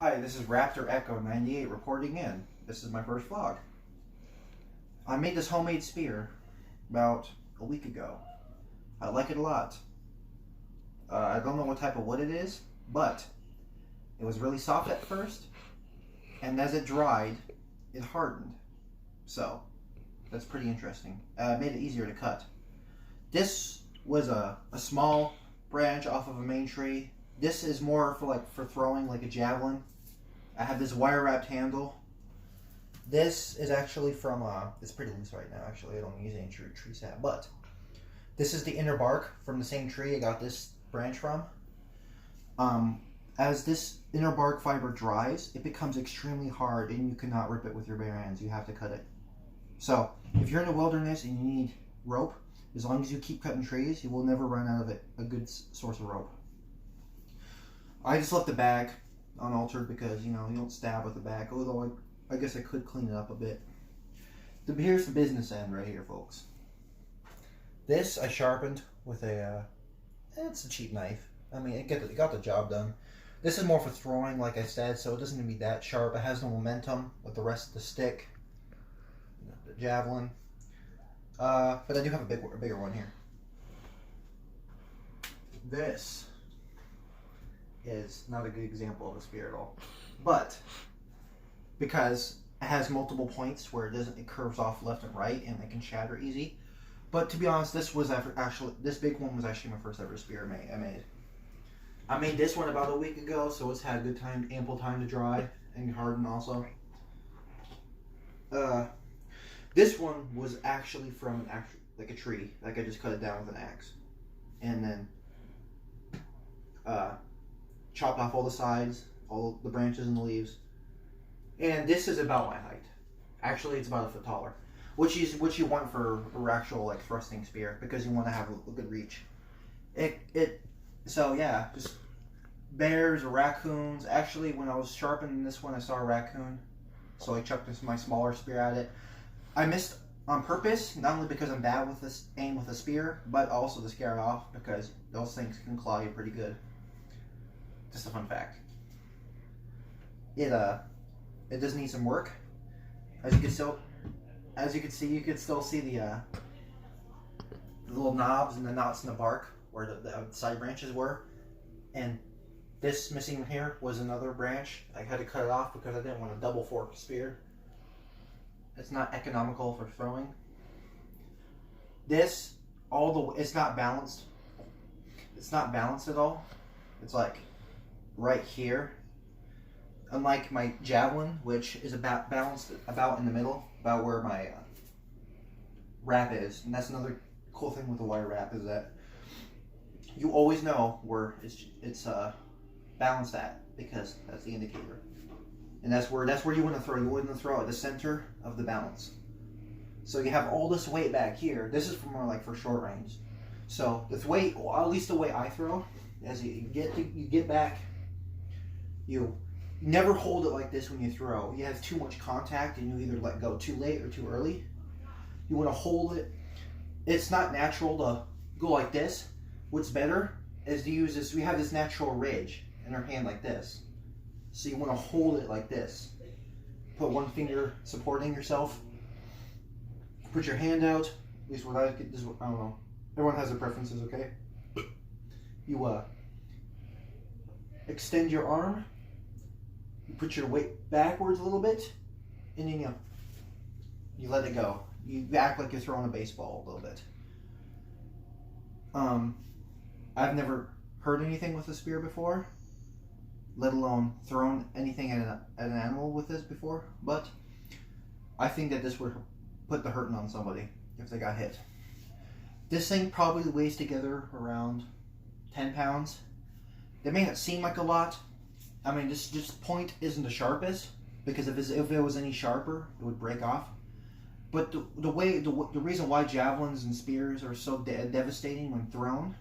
Hi, this is Raptor Echo 98 reporting in. This is my first vlog. I made this homemade spear about a week ago. I like it a lot. I don't know what type of wood it is, but it was really soft at first, and as it dried, it hardened. So, that's pretty interesting. It made it easier to cut. This was a small branch off of a main tree. This is more for throwing, like a javelin. I have this wire wrapped handle. This is actually from it's pretty loose right now. Actually, I don't use any tree sap, but this is the inner bark from the same tree I got this branch from. As this inner bark fiber dries, it becomes extremely hard, and you cannot rip it with your bare hands. You have to cut it. So, if you're in the wilderness and you need rope, as long as you keep cutting trees, you will never run out of a good source of rope. I just left the bag unaltered because, you don't stab with the bag, although I guess I could clean it up a bit. Here's the business end right here, folks. This I sharpened with it's a cheap knife. I mean, it got the job done. This is more for throwing, like I said, so it doesn't need to be that sharp. It has no momentum with the rest of the stick, the javelin. But I do have a bigger one here. This is not a good example of a spear at all, but because it has multiple points where it curves off left and right and it can shatter easy. But to be honest, this big one was actually my first ever spear I made. I made this one about a week ago, so it's had ample time to dry and harden also. This one was actually from a tree. Like, I just cut it down with an axe, and then chopped off all the sides, all the branches and the leaves. And this is about my height. Actually, it's about a foot taller, which you want for a actual thrusting spear, because you want to have a good reach. So yeah, just bears or raccoons. Actually, when I was sharpening this one, I saw a raccoon, so I chucked my smaller spear at it. I missed on purpose, not only because I'm bad with this aim with a spear, but also to scare it off, because those things can claw you pretty good. Just a fun fact. It does need some work. As you can see, you can still see the little knobs and the knots in the bark where the side branches were. And this missing here was another branch. I had to cut it off because I didn't want a double forked spear. It's not economical for throwing. It's not balanced. It's not balanced at all. It's like right here. Unlike my javelin, which is balanced about in the middle, about where my wrap is. And that's another cool thing with the wire wrap, is that you always know where it's balanced at, because that's the indicator. And that's where you want to throw. You want to throw at the center of the balance. So you have all this weight back here. This is for more for short range. So this weight, well, at least the way I throw, as you get back, you never hold it like this when you throw. You have too much contact and you either let go too late or too early. You want to hold it. It's not natural to go like this. What's better is to use this. We have this natural ridge in our hand like this. So you want to hold it like this. Put one finger supporting yourself. Put your hand out. At least what I don't know. Everyone has their preferences, okay? You extend your arm. You put your weight backwards a little bit, and then you let it go. You act like you're throwing a baseball a little bit. I've never hurt anything with a spear before, let alone thrown anything at an animal with this before, but I think that this would put the hurting on somebody if they got hit. This thing probably weighs together around 10 pounds. It may not seem like a lot. I mean, this point isn't the sharpest, because if it was any sharper, it would break off. But the reason why javelins and spears are so devastating when thrown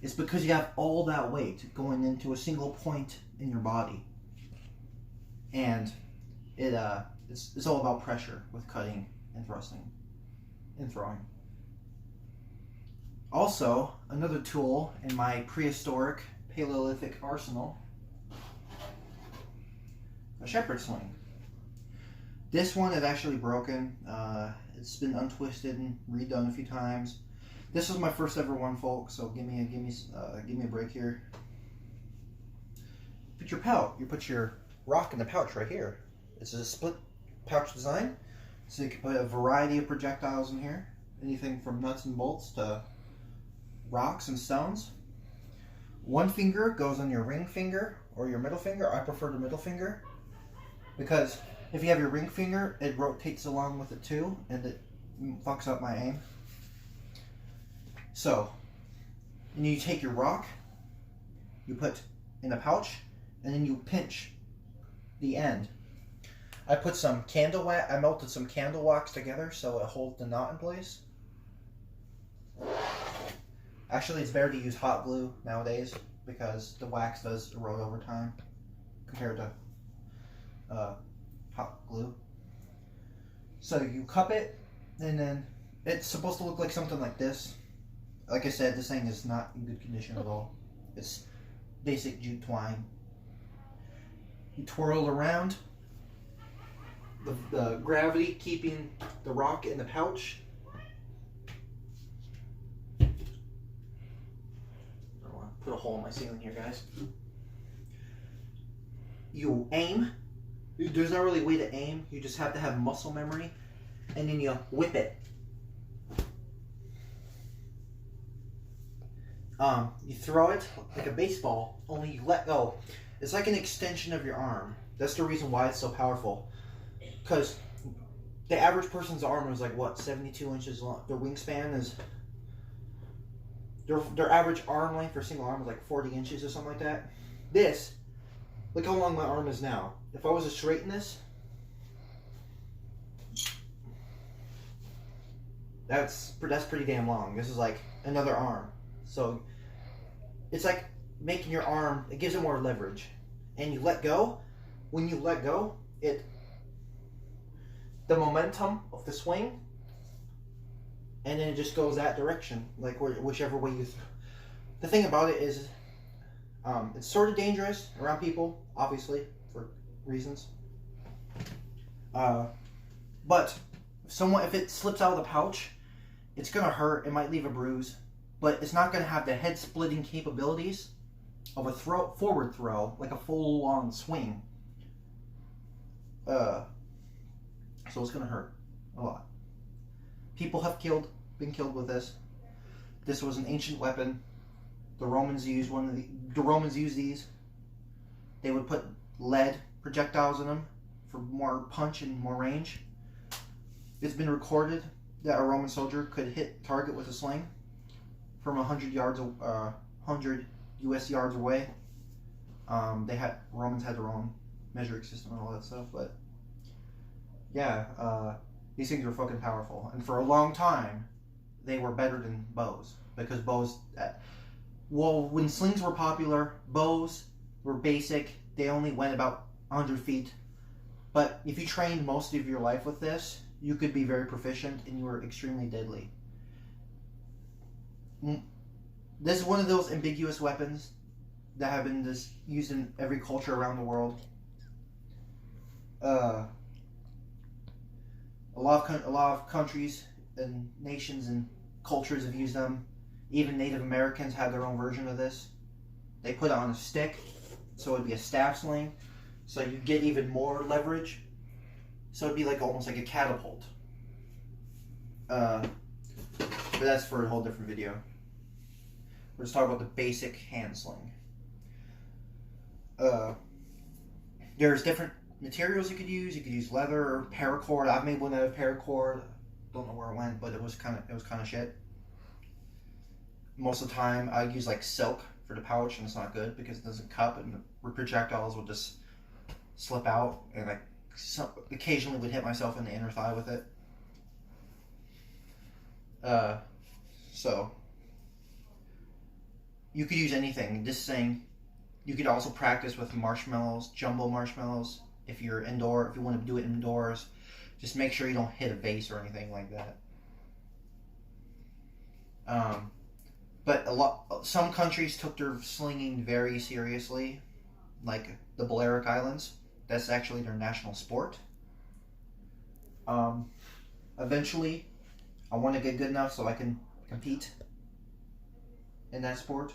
is because you have all that weight going into a single point in your body, and it's all about pressure with cutting and thrusting and throwing. Also, another tool in my prehistoric Paleolithic arsenal shepherd sling. This one is actually broken. It's been untwisted and redone a few times. This was my first ever one, folks. So give me a break here. Put your pouch. You put your rock in the pouch right here. It's a split pouch design, so you can put a variety of projectiles in here. Anything from nuts and bolts to rocks and stones. One finger goes on your ring finger or your middle finger. I prefer the middle finger because if you have your ring finger, it rotates along with it too, and it fucks up my aim. So, and you take your rock, you put in a pouch, and then you pinch the end. I put some candle wax. I melted some candle wax together so it holds the knot in place. Actually, it's better to use hot glue nowadays because the wax does erode over time compared to hot glue. So you cup it, and then it's supposed to look like something like this. Like I said, this thing is not in good condition at all. It's basic jute twine. You twirl it around. The gravity keeping the rock in the pouch. I don't want to put a hole in my ceiling here, guys. You aim. There's not really a way to aim. You just have to have muscle memory. And then you whip it. You throw it like a baseball, only you let go. It's like an extension of your arm. That's the reason why it's so powerful. Because the average person's arm is like, what, 72 inches long? Their wingspan is... Their average arm length for a single arm is like 40 inches or something like that. This, look how long my arm is now. If I was to straighten this, that's pretty damn long. This is like another arm. So it's like making your arm, it gives it more leverage. And you let go. When you let go, the momentum of the swing, and then it just goes that direction, like whichever way you. The thing about it is, it's sort of dangerous around people, obviously for reasons. But if it slips out of the pouch, it's gonna hurt. It might leave a bruise, but it's not gonna have the head-splitting capabilities of a forward throw, like a full-on swing. So it's gonna hurt a lot. People have been killed with this. This was an ancient weapon. The Romans used these. They would put lead projectiles in them for more punch and more range. It's been recorded that a Roman soldier could hit target with a sling from 100 U.S. yards away. Romans had their own measuring system and all that stuff, but yeah, these things were fucking powerful. And for a long time, they were better than bows. Because bows, when slings were popular, bows were basic. They only went about 100 feet. But if you trained most of your life with this, you could be very proficient and you were extremely deadly. This is one of those ambiguous weapons that have been used in every culture around the world. A lot of countries and nations and cultures have used them. Even Native Americans had their own version of this. They put it on a stick, so it'd be a staff sling, so you get even more leverage. So it'd be like almost like a catapult. But that's for a whole different video. We're just talking about the basic hand sling. There's different materials you could use. You could use leather or paracord. I've made one out of paracord. Don't know where it went, but it was kind of shit. Most of the time, I use like silk for the pouch, and it's not good because it doesn't cup, and the projectiles will just slip out, and I occasionally would hit myself in the inner thigh with it. So you could use anything. This thing, you could also practice with marshmallows, jumbo marshmallows. If you're indoor, if you want to do it indoors, just make sure you don't hit a vase or anything like that. But some countries took their slinging very seriously, like the Balearic Islands. That's actually their national sport. Eventually, I want to get good enough so I can compete in that sport.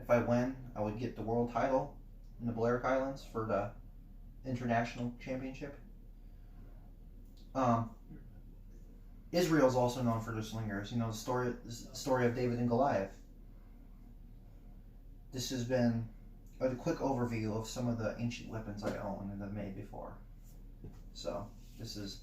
If I win, I would get the world title in the Balearic Islands for the international championship. Israel's also known for their slingers. You know, the story of David and Goliath. This has been a quick overview of some of the ancient weapons I own and have made before. So, this is